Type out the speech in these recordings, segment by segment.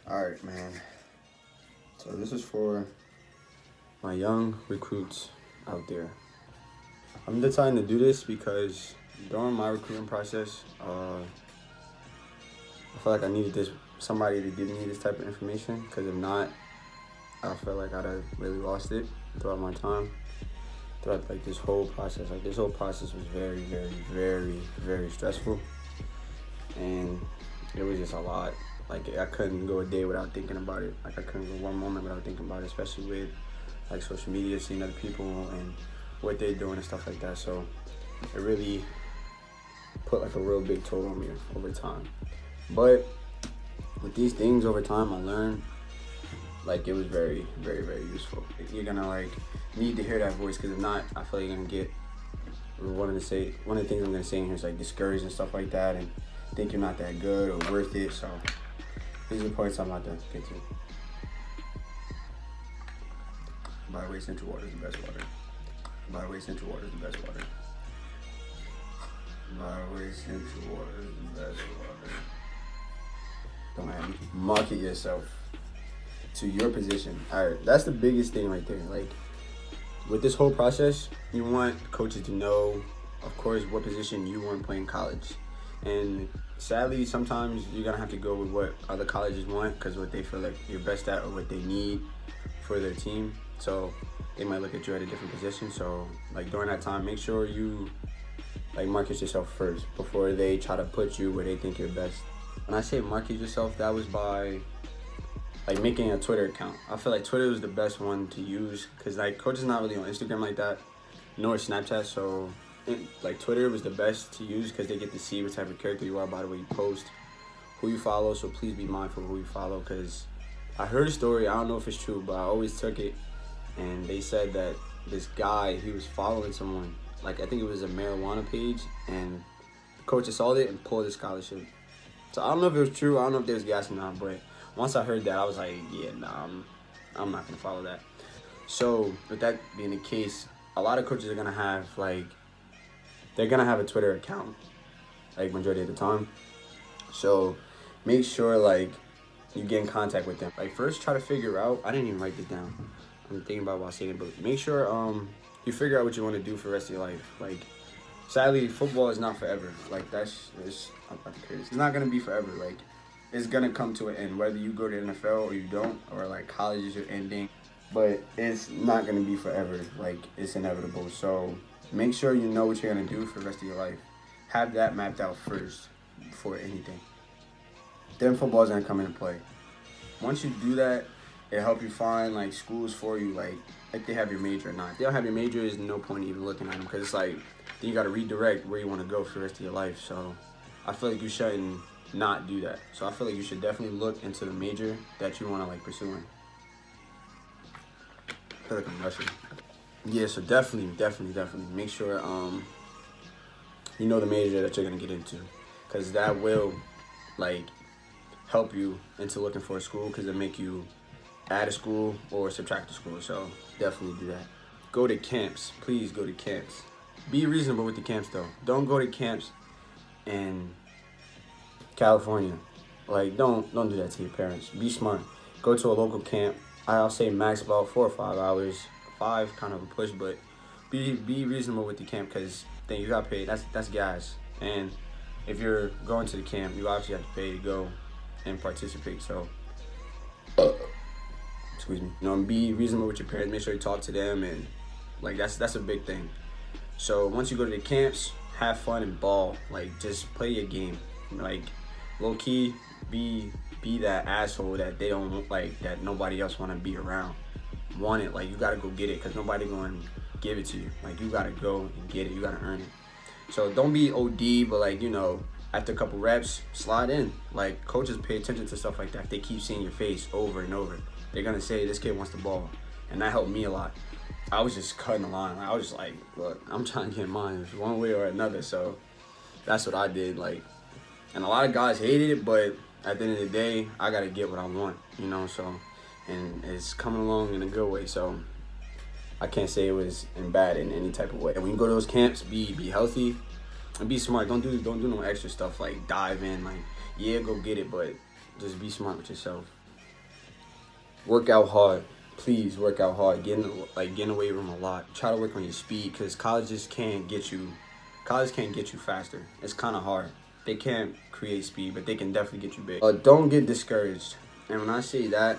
Alright, man. So this is for my young recruits out there. I'm deciding to do this because during my recruitment process, I feel like I needed somebody to give me this type of information, because if not, I feel like I'd have really lost it throughout my time. Throughout like this whole process. Like this whole process was very, very, very, very stressful. And it was just a lot. Like I couldn't go a day without thinking about it. Like I couldn't go one moment without thinking about it, especially with like social media, seeing other people and what they're doing and stuff like that. So it really put like a real big toll on me over time. But with these things over time, I learned like it was very, very, very useful. You're gonna like need to hear that voice, because if not, I feel like you're gonna get one of the things I'm gonna say in here is like discouraged and stuff like that, and think you're not that good or worth it. So these are the points I'm about to get to. By the way, Central Water is the best water. By the way, Central Water is the best water. By the way, Central Water is the best water. Don't have me. Market yourself to your position. All right, that's the biggest thing right there. Like with this whole process, you want coaches to know, of course, what position you want to play in college. And sadly, sometimes you're gonna have to go with what other colleges want, because what they feel like you're best at or what they need for their team. So they might look at you at a different position. So like during that time, make sure you like market yourself first before they try to put you where they think you're best. When I say market yourself, that was by like making a Twitter account. I feel like Twitter was the best one to use, because like coaches not really on Instagram like that, nor Snapchat. So like Twitter was the best to use, because they get to see what type of character you are by the way you post, who you follow. So please be mindful of who you follow, because I heard a story, I don't know if it's true, but I always took it, and they said that this guy, he was following someone, like I think it was a marijuana page, and the coach saw it and pulled his scholarship. So I don't know if it was true, I don't know if there was gas or not, but once I heard that, I was like, yeah, nah, I'm not gonna follow that. So with that being the case, a lot of coaches are gonna have like, they're gonna have a Twitter account, like majority of the time. So make sure like you get in contact with them. Like first try to figure out, I didn't even write this down, I'm thinking about while saying it, but make sure you figure out what you want to do for the rest of your life. Like sadly, football is not forever. Like I'm about to crazy. It's not gonna be forever. Like it's gonna come to an end, whether you go to the NFL or you don't, or like college is your ending, but it's not gonna be forever. Like it's inevitable. So make sure you know what you're gonna do for the rest of your life. Have that mapped out first before anything. Then football is gonna come into play. Once you do that, it'll help you find like schools for you, like they have your major or not. If they don't have your major, there's no point even looking at them, because it's like then you gotta redirect where you want to go for the rest of your life. So I feel like you shouldn't not do that. So I feel like you should definitely look into the major that you want to like pursuing. I feel like I'm rushing. Yeah, so definitely make sure you know the major that you're gonna get into, because that will like help you into looking for a school, because it'll make you add a school or subtract a school. So definitely do that. Go to camps. Please go to camps. Be reasonable with the camps though. Don't go to camps in California. Like don't do that to your parents. Be smart. Go to a local camp. I'll say max about 4 or 5 hours. 5 kind of a push, but be reasonable with the camp, because then you got paid. That's gas. And if you're going to the camp, you obviously have to pay to go and participate. So excuse me. You know, be reasonable with your parents. Make sure you talk to them, and like that's a big thing. So once you go to the camps, have fun and ball. Like just play your game. Like low key, be that asshole that they don't like, that nobody else want to be around. Want it, like you gotta go get it, because nobody gonna give it to you. Like you gotta go and get it, you gotta earn it. So don't be OD, but like, you know, after a couple reps, slide in. Like coaches pay attention to stuff like that. If they keep seeing your face over and over, they're gonna say this kid wants the ball. And that helped me a lot. I was just cutting the line. I was just like, look, I'm trying to get mine one way or another. So that's what I did. Like, and a lot of guys hated it, but at the end of the day, I gotta get what I want, you know. So, and it's coming along in a good way. So I can't say it was bad in any type of way. And when you go to those camps, be healthy and be smart. Don't do no extra stuff like dive in. Like, yeah, go get it, but just be smart with yourself. work out hard. Please work out hard. Get away from a lot. Try to work on your speed, because college can't get you faster. It's kind of hard. They can't create speed, but they can definitely get you big. Don't get discouraged. And when I say that,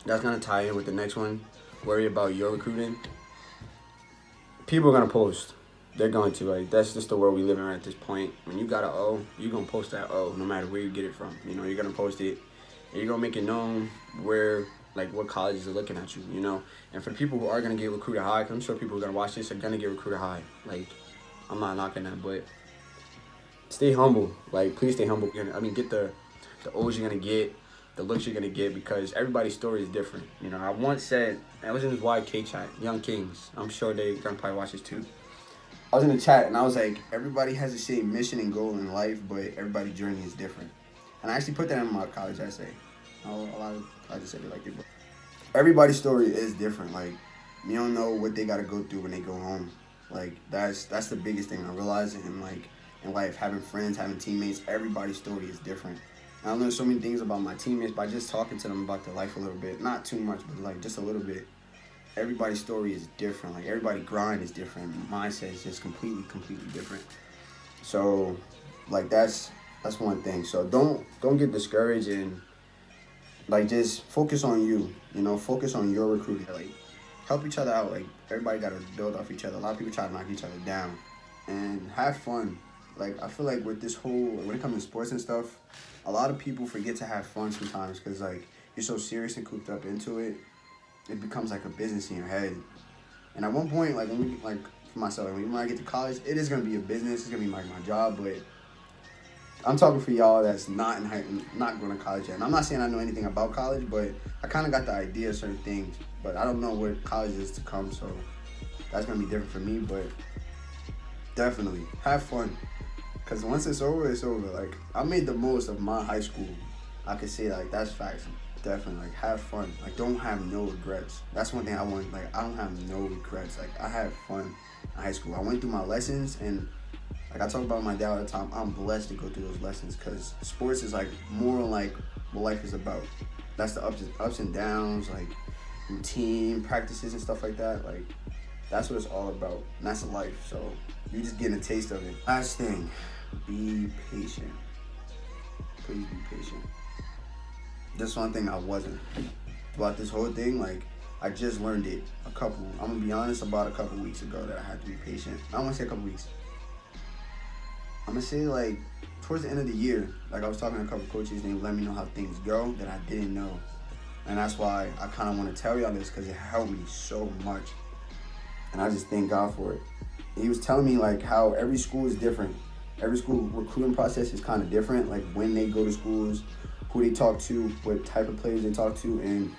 that's gonna tie in with the next one. Worry about your recruiting. People are gonna post. They're going to. Like, that's just the world we live in at this point. When you got an O, you're gonna post that O no matter where you get it from. You know, you're gonna post it, and you're gonna make it known where, like, what colleges are looking at you, you know. And for the people who are gonna get recruited high, 'cause I'm sure people who are gonna watch this are gonna get recruited high. Like, I'm not knocking that, but stay humble. Like, please stay humble. I mean, get the O's you're gonna get, the looks you're gonna get, because everybody's story is different. You know, I once said, I was in this YK chat, Young Kings. I'm sure they're gonna probably watch this too. I was in the chat and I was like, everybody has the same mission and goal in life, but everybody's journey is different. And I actually put that in my college essay. A lot of colleges said they like it, but everybody's story is different. Like, you don't know what they gotta go through when they go home. Like, that's the biggest thing I realized in life, having friends, having teammates. Everybody's story is different. And I learned so many things about my teammates by just talking to them about their life a little bit. Not too much, but like just a little bit. Everybody's story is different. Like, everybody's grind is different. Mindset is just completely different. So, like, that's one thing. So don't get discouraged, and like, just focus on you. You know, focus on your recruiting. Like, help each other out. Like, everybody got to build off each other. A lot of people try to knock each other down, and have fun. Like, I feel like with this whole, when it comes to sports and stuff, a lot of people forget to have fun sometimes, because like, you're so serious and cooped up into it. It becomes like a business in your head. And at one point, like, for myself, when I get to college, it is gonna be a business. It's gonna be like my job. But I'm talking for y'all that's not going to college yet. And I'm not saying I know anything about college, but I kind of got the idea of certain things. But I don't know what college is to come, so that's gonna be different for me. But definitely have fun, because once it's over, it's over. Like, I made the most of my high school. I could say, like, that's facts. Definitely, like, have fun. Like, don't have no regrets. That's one thing I want. Like, I don't have no regrets. Like, I had fun in high school. I went through my lessons, and like I talk about my dad all the time, I'm blessed to go through those lessons, because sports is like more like what life is about. That's the ups and downs, like routine, practices and stuff like that. Like, that's what it's all about, and that's life. So you're just getting a taste of it. Last thing, be patient. Please be patient. That's one thing I wasn't about this whole thing. Like, I just learned it I'm gonna be honest, about a couple weeks ago, that I had to be patient. I don't want to say a couple weeks. I'm gonna say, like, towards the end of the year. Like, I was talking to a couple coaches, and they let me know how things go that I didn't know. And that's why I kind of want to tell y'all this, because it helped me so much. And I just thank God for it. He was telling me, like, how every school is different. Every school recruiting process is kind of different. Like, when they go to schools, who they talk to, what type of players they talk to, and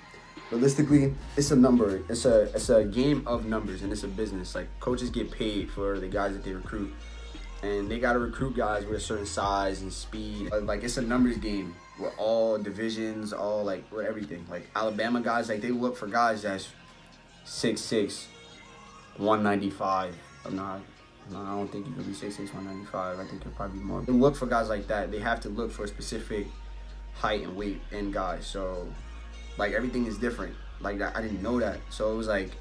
realistically, it's a number. It's a game of numbers, and it's a business. Like, coaches get paid for the guys that they recruit, and they gotta recruit guys with a certain size and speed. Like, it's a numbers game with all divisions, all, like, with everything. Like, Alabama guys, like, they look for guys that's 6'6", 195. No, I don't think you can be 6'6", 195. I think you'll probably be more. They look for guys like that. They have to look for a specific height and weight in guys. So, like, everything is different. Like, that, I didn't know that. So it was like,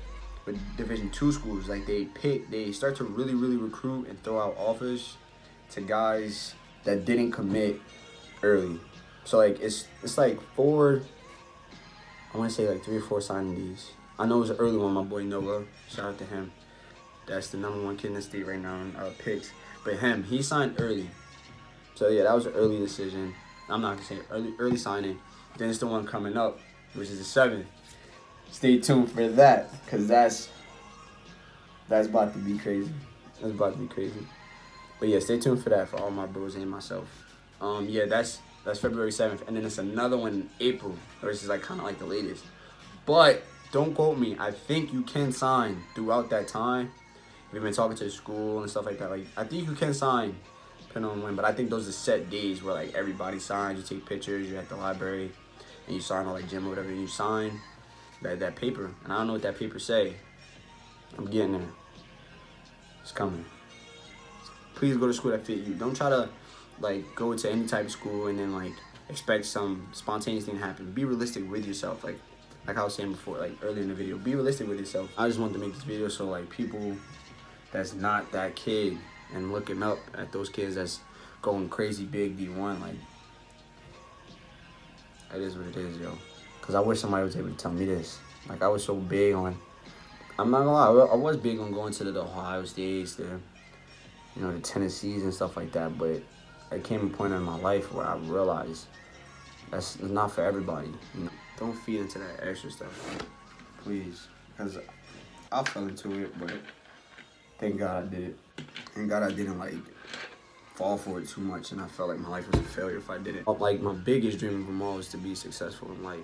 with Division II schools, like, they start to really recruit and throw out offers to guys that didn't commit early. So, like, it's like I want to say like 3 or 4 signing days. I know it was an early one. My boy Noah, shout out to him. That's the #1 kid in the state right now in picks. But he signed early. So yeah, that was an early decision. I'm not gonna say early signing. Then it's the one coming up, which is the 7th. Stay tuned for that, cause that's about to be crazy. That's about to be crazy. But yeah, stay tuned for that for all my bros and myself. Yeah, that's February 7th, and then it's another one in April, which is like kind of like the latest. But don't quote me. I think you can sign throughout that time. We've been talking to the school and stuff like that. Like, I think you can sign, depending on when. But I think those are set days where, like, everybody signs. You take pictures. You're at the library, and you sign, or like gym or whatever. And you sign that paper. And I don't know what that paper say. I'm getting there. It's coming. Please go to school that fit you. Don't try to, like, go to any type of school and then, like, expect some spontaneous thing to happen. Be realistic with yourself. Like, like I was saying before, like earlier in the video, be realistic with yourself. I just wanted to make this video so like people that's not that kid and looking up at those kids that's going crazy big D1, like, it is what it is, yo. Cause I wish somebody was able to tell me this. Like, I was so big on, I'm not gonna lie, I was big on going to the Ohio States, the Tennessees and stuff like that, but there came a point in my life where I realized that's not for everybody, Don't feed into that extra stuff, please. Because I fell into it, but thank God I did it. Thank God I didn't, like, fall for it too much, and I felt like my life was a failure if I didn't. Like, my biggest dream of them all is to be successful in life.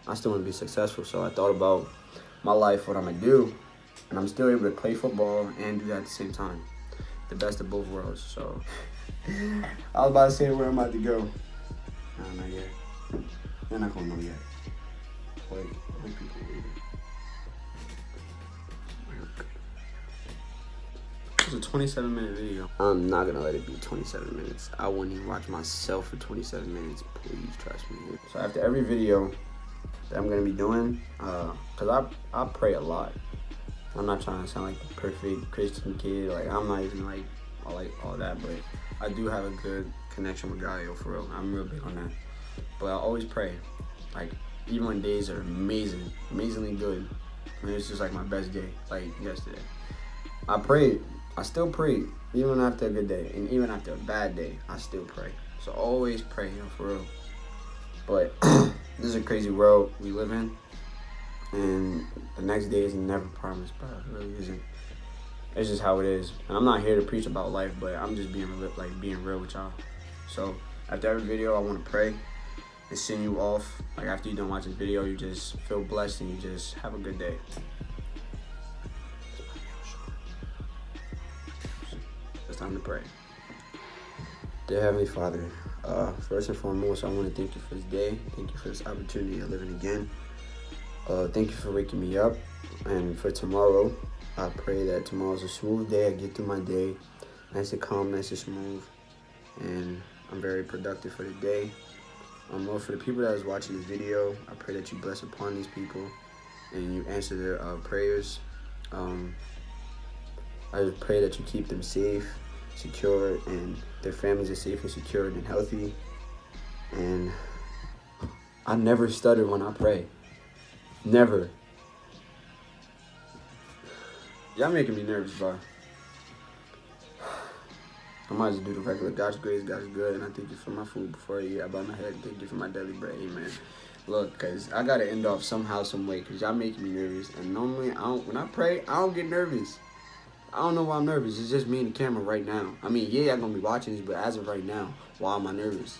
I still want to be successful, so I thought about my life, what I'm going to do, and I'm still able to play football and do that at the same time. The best of both worlds, so. I was about to say where I'm about to go. No, not yet. They're not going to know yet. Wait people waiting. It's a 27-minute video. I'm not gonna let it be 27 minutes. I wouldn't even watch myself for 27 minutes. Please trust me. So after every video that I'm gonna be doing, cause I pray a lot. I'm not trying to sound like the perfect Christian kid. Like, I'm not even like all that, but I do have a good connection with God, yo, for real. I'm real big on that. But I always pray. Like, even when days are amazingly good. I mean, it's just like my best day, like yesterday. I prayed. I still pray, even after a good day, and even after a bad day, I still pray. So always pray, yo, for real. But this is a crazy world we live in, and the next day is never promised, bro. It really isn't. It's just how it is. And I'm not here to preach about life, but I'm just being real with y'all. So after every video, I want to pray and send you off. Like, after you're done watching the video, you just feel blessed and you just have a good day. It's time to pray. Dear Heavenly Father, first and foremost, I want to thank you for this day. Thank you for this opportunity of living again. Thank you for waking me up. And for tomorrow, I pray that tomorrow's a smooth day. I get through my day nice and calm, nice and smooth. And I'm very productive for the day. Lord, for the people that is watching this video, I pray that you bless upon these people and you answer their prayers. I just pray that you keep them safe, secure, and their families are safe and secure and healthy. And I never stutter when I pray. Never. Y'all making me nervous, bro. I might just do the regular God's grace, God's good, and I thank you for my food before I eat. I bow my head, thank you for my daily bread, amen. Look, cause I gotta end off somehow, some way, cause y'all making me nervous. And normally, when I pray, I don't get nervous. I don't know why I'm nervous. It's just me and the camera right now. I mean, yeah, I'm gonna be watching this, but as of right now, why am I nervous?